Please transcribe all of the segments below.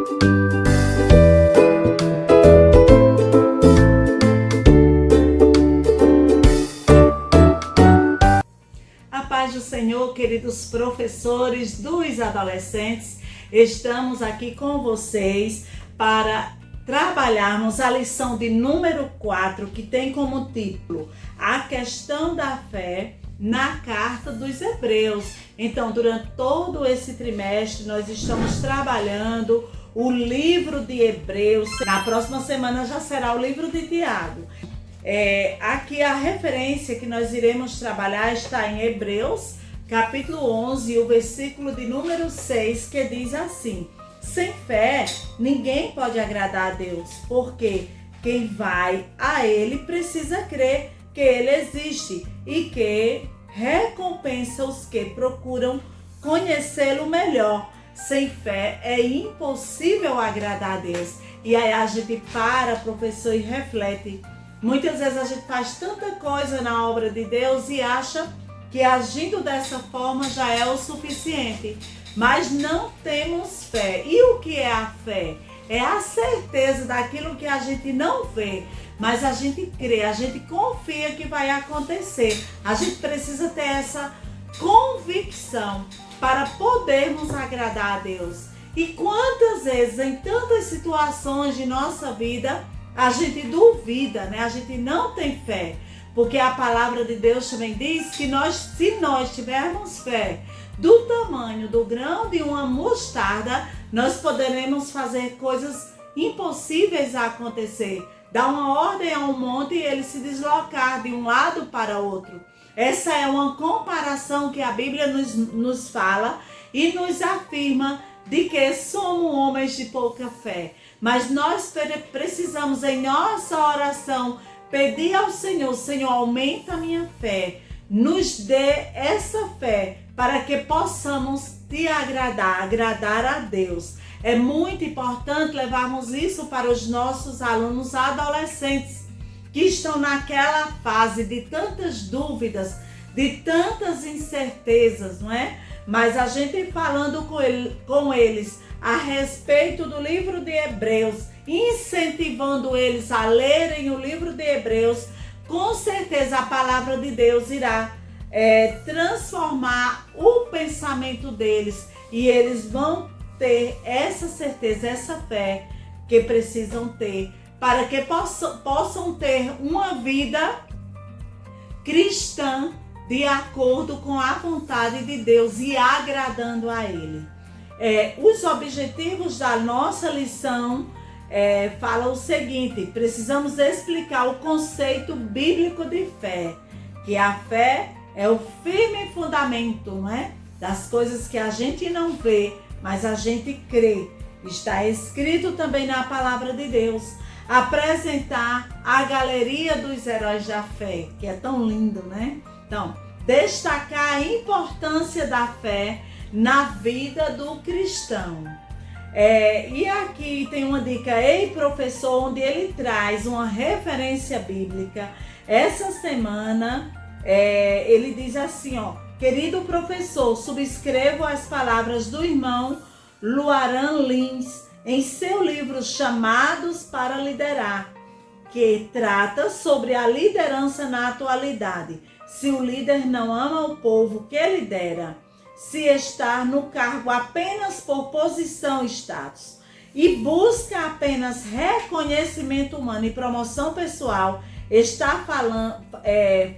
A paz do Senhor, queridos professores dos adolescentes, estamos aqui com vocês para trabalharmos a lição de número 4, que tem como título A Questão da Fé na Carta dos Hebreus. Então, durante todo esse trimestre, nós estamos trabalhando o livro de Hebreus. Na próxima semana já será o livro de Tiago. Aqui a referência que nós iremos trabalhar está em Hebreus, capítulo 11, o versículo de número 6, que diz assim: sem fé, ninguém pode agradar a Deus, porque quem vai a Ele precisa crer que Ele existe e que recompensa os que procuram conhecê-lo melhor. Sem fé é impossível agradar a Deus. E aí a gente para, professor, e reflete. Muitas vezes a gente faz tanta coisa na obra de Deus e acha que agindo dessa forma já é o suficiente. Mas não temos fé. E o que é a fé? É a certeza daquilo que a gente não vê, mas a gente crê, a gente confia que vai acontecer. A gente precisa ter essa convicção para podermos agradar a Deus. E quantas vezes, em tantas situações de nossa vida, a gente duvida, né? A gente não tem fé. Porque a palavra de Deus também diz que se nós tivermos fé do tamanho do grão de uma mostarda, nós poderemos fazer coisas impossíveis a acontecer. Dar uma ordem a um monte e ele se deslocar de um lado para outro. Essa é uma comparação que a Bíblia nos fala e nos afirma de que somos homens de pouca fé. Mas nós precisamos, em nossa oração, pedir ao Senhor: Senhor, aumenta a minha fé, nos dê essa fé para que possamos te agradar a Deus. É muito importante levarmos isso para os nossos alunos adolescentes que estão naquela fase de tantas dúvidas, de tantas incertezas, não é? Mas a gente falando com eles a respeito do livro de Hebreus, incentivando eles a lerem o livro de Hebreus, com certeza a palavra de Deus irá transformar o pensamento deles e eles vão ter essa certeza, essa fé que precisam ter para que possam ter uma vida cristã de acordo com a vontade de Deus e agradando a Ele. Os objetivos da nossa lição falam o seguinte: precisamos explicar o conceito bíblico de fé, que a fé é o firme fundamento, não é? Das coisas que a gente não vê, mas a gente crê. Está escrito também na palavra de Deus. Apresentar a galeria dos heróis da fé, que é tão lindo, né? Então, destacar a importância da fé na vida do cristão. E aqui tem uma dica, Ei Professor, onde ele traz uma referência bíblica. Essa semana, ele diz assim, ó: querido professor, subscrevo as palavras do irmão Luaran Lins em seu livro Chamados para Liderar, que trata sobre a liderança na atualidade. Se o líder não ama o povo que lidera, se estar no cargo apenas por posição e status e busca apenas reconhecimento humano e promoção pessoal, está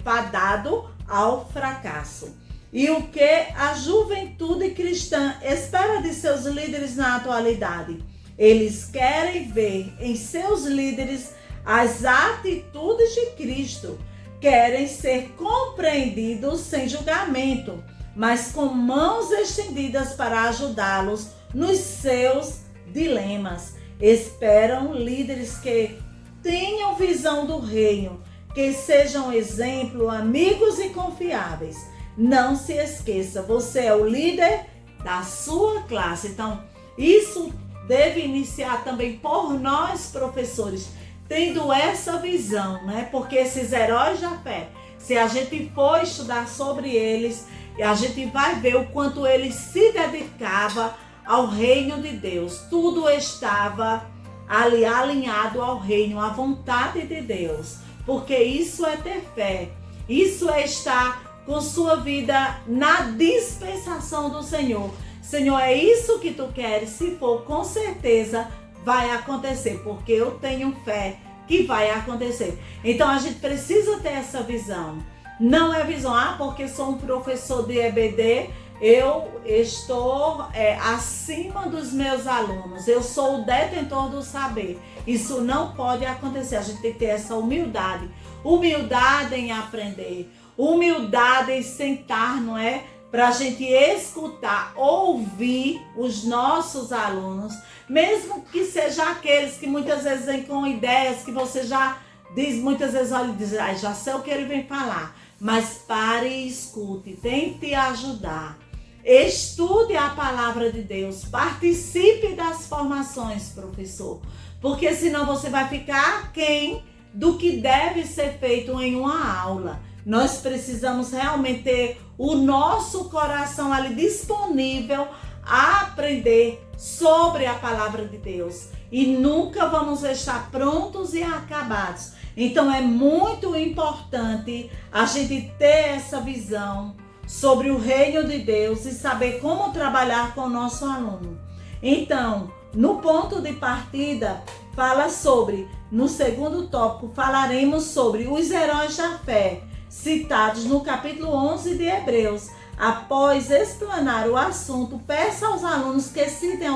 fadado ao fracasso. E o que a juventude cristã espera de seus líderes na atualidade? Eles querem ver em seus líderes as atitudes de Cristo. Querem ser compreendidos sem julgamento, mas com mãos estendidas para ajudá-los nos seus dilemas. Esperam líderes que tenham visão do reino, que sejam exemplo, amigos e confiáveis. Não se esqueça, você é o líder da sua classe. Então, isso deve iniciar também por nós, professores, tendo essa visão, né? Porque esses heróis da fé, se a gente for estudar sobre eles, a gente vai ver o quanto ele se dedicava ao reino de Deus. Tudo estava ali alinhado ao reino, à vontade de Deus. Porque isso é ter fé. Isso é estar com sua vida na dispensação do Senhor. Senhor, é isso que tu queres? Se for, com certeza vai acontecer, porque eu tenho fé que vai acontecer. Então a gente precisa ter essa visão. Não é visão, porque sou um professor de EBD, eu estou acima dos meus alunos, eu sou o detentor do saber. Isso não pode acontecer. A gente tem que ter essa humildade. Humildade em aprender, humildade em sentar, não é? Para a gente escutar, ouvir os nossos alunos, mesmo que sejam aqueles que muitas vezes vêm com ideias que você já diz, muitas vezes olha e diz, já sei o que ele vem falar, mas pare e escute, tente ajudar. Estude a palavra de Deus, participe das formações, professor, porque senão você vai ficar aquém do que deve ser feito em uma aula. Nós precisamos realmente ter o nosso coração ali disponível a aprender sobre a palavra de Deus. E nunca vamos estar prontos e acabados. Então é muito importante a gente ter essa visão sobre o reino de Deus e saber como trabalhar com o nosso aluno. Então, no ponto de partida, fala sobre, no segundo tópico, falaremos sobre os heróis da fé, citados no capítulo 11 de Hebreus. Após explanar o assunto, peça aos alunos que citem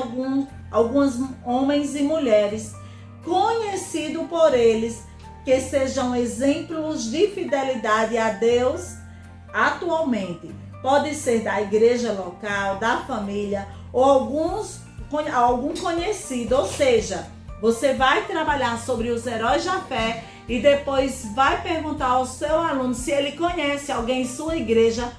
alguns homens e mulheres conhecidos por eles, que sejam exemplos de fidelidade a Deus atualmente. Pode ser da igreja local, da família ou algum conhecido. Ou seja, você vai trabalhar sobre os heróis da fé e depois vai perguntar ao seu aluno se ele conhece alguém em sua igreja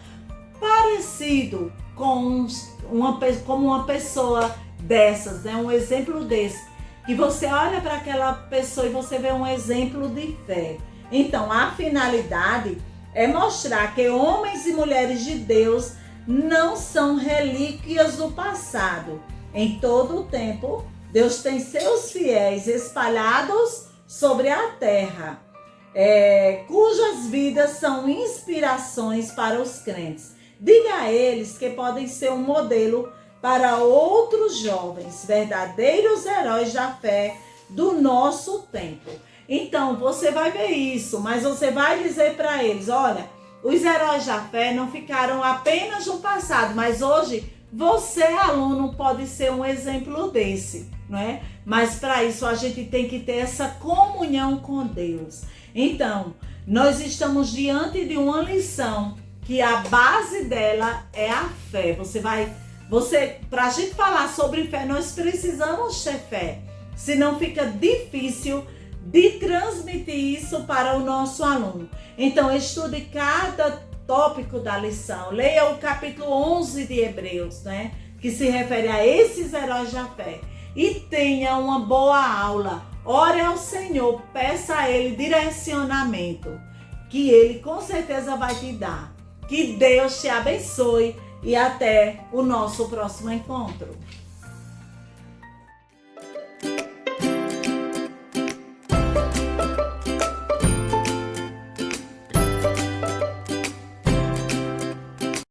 parecido com uma pessoa dessas, né? Um exemplo desse. Que você olha para aquela pessoa e você vê um exemplo de fé. Então, a finalidade é mostrar que homens e mulheres de Deus não são relíquias do passado. Em todo o tempo, Deus tem seus fiéis espalhados sobre a terra, cujas vidas são inspirações para os crentes. Diga a eles que podem ser um modelo para outros jovens, verdadeiros heróis da fé do nosso tempo. Então, você vai ver isso, mas você vai dizer para eles, olha, os heróis da fé não ficaram apenas no passado, mas hoje você, aluno, pode ser um exemplo desse, não é? Mas para isso a gente tem que ter essa comunhão com Deus. Então, nós estamos diante de uma lição que a base dela é a fé. Para a gente falar sobre fé, nós precisamos ter fé. Senão fica difícil de transmitir isso para o nosso aluno. Então, estude cada tópico da lição. Leia o capítulo 11 de Hebreus, né? Que se refere a esses heróis da fé. E tenha uma boa aula. Ore ao Senhor, peça a Ele direcionamento, que Ele com certeza vai te dar. Que Deus te abençoe e até o nosso próximo encontro.